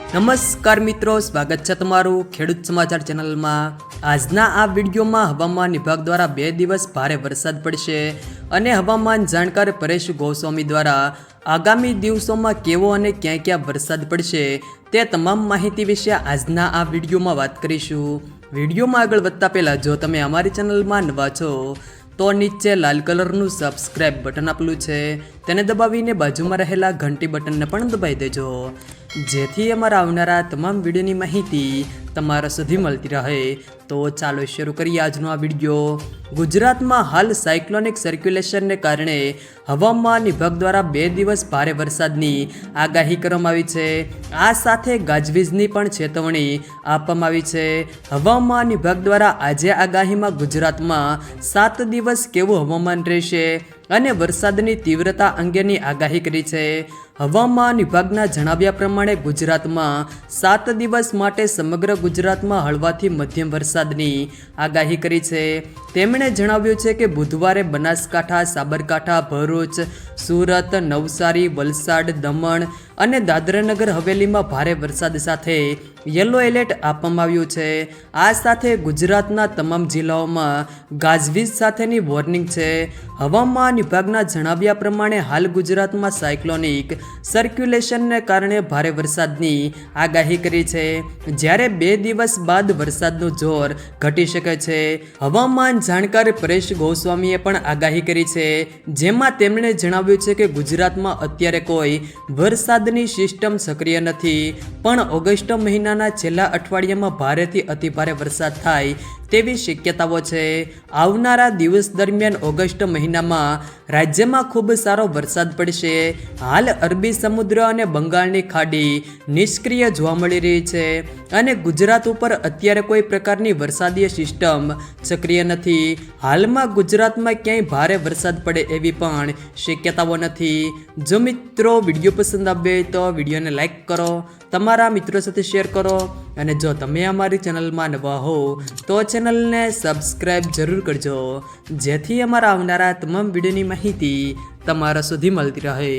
નમસ્કાર મિત્રો, સ્વાગત છે તમારું ખેડૂત સમાચાર ચેનલમાં। આજના આ વિડીયોમાં હવામાન વિભાગ દ્વારા 2 દિવસ ભારે વરસાદ પડશે અને હવામાન જાણકાર પરેશ ગોસ્વામી દ્વારા આગામી દિવસોમાં કેવો અને ક્યાં ક્યાં વરસાદ પડશે તે તમામ માહિતી વિશે આજના આ વિડીયોમાં વાત કરીશું। વિડીયોમાં આગળ વધતા પહેલાં જો તમે અમારી ચેનલમાં નવા છો તો નીચે લાલ કલરનું સબસ્ક્રાઇબ બટન આપેલું છે તેને દબાવીને બાજુમાં રહેલા ઘંટી બટનને પણ દબાવી દેજો, જેથી અમારા આવનારા તમામ વિડીયોની માહિતી તમારા સુધી મળતી રહે। તો ચાલો શરૂ કરીએ આજનો આ વિડીયો। ગુજરાતમાં હાલ સાયક્લોનિક સર્ક્યુલેશનને કારણે હવામાન વિભાગ દ્વારા 2 દિવસ ભારે વરસાદની આગાહી કરવામાં આવી છે। આ સાથે ગાજવીજની પણ ચેતવણી આપવામાં આવી છે। હવામાન વિભાગ દ્વારા આજે આગાહીમાં ગુજરાતમાં 7 દિવસ કેવું હવામાન રહેશે અને વરસાદની તીવ્રતા અંગેની આગાહી કરી છે। હવામાન વિભાગના જણાવ્યા પ્રમાણે ગુજરાતમાં 7 દિવસ માટે સમગ્ર ગુજરાતમાં હળવાથી મધ્યમ વરસાદની આગાહી કરી છે। તેમણે જણાવ્યું છે કે બુધવારે બનાસકાંઠા, સાબરકાંઠા, ભરૂચ, સુરત, નવસારી, વલસાડ, દમણ અને દાદરાનગર હવેલીમાં ભારે વરસાદ સાથે યલો એલર્ટ આપવામાં આવ્યું છે। આ સાથે ગુજરાતના તમામ જિલ્લાઓમાં ગાજવીજ સાથેની વોર્નિંગ છે। હવામાન વિભાગના જણાવ્યા પ્રમાણે હાલ ગુજરાતમાં સાયક્લોનિક સર્ક્યુલેશનને કારણે ભારે વરસાદની આગાહી કરી છે, જ્યારે 2 દિવસ બાદ વરસાદનું જોર ઘટી શકે છે। હવામાન જાણકાર પરેશ ગોસ્વામીએ પણ આગાહી કરી છે, જેમાં તેમણે જણાવ્યું છે કે ગુજરાતમાં અત્યારે કોઈ વરસાદની સિસ્ટમ સક્રિય નથી, પણ ઓગસ્ટ મહિનાના છેલ્લા અઠવાડિયામાં ભારેથી અતિભારે વરસાદ થાય તેવી શક્યતાઓ છે। આવનારા દિવસ દરમિયાન ઓગસ્ટ મહિનામાં રાજ્યમાં ખૂબ સારો વરસાદ પડશે। હાલ અરબી સમુદ્ર અને બંગાળની ખાડી નિષ્ક્રિય જોવા મળી રહી છે અને ગુજરાત ઉપર અત્યારે કોઈ પ્રકારની વરસાદીય સિસ્ટમ સક્રિય નથી। હાલમાં ગુજરાતમાં ક્યાંય ભારે વરસાદ પડે એવી પણ શક્યતાઓ નથી। જો મિત્રો વિડીયો પસંદ આવે તો વિડીયોને લાઈક કરો, તમારા મિત્રો સાથે શેર કરો અને જો તમે અમારી ચેનલમાં નવા હો તો ચેનલને સબસ્ક્રાઈબ જરૂર કરજો, જેથી અમારા આવનારા તમામ વિડીયોની માહિતી તમારા સુધી મળતી રહે।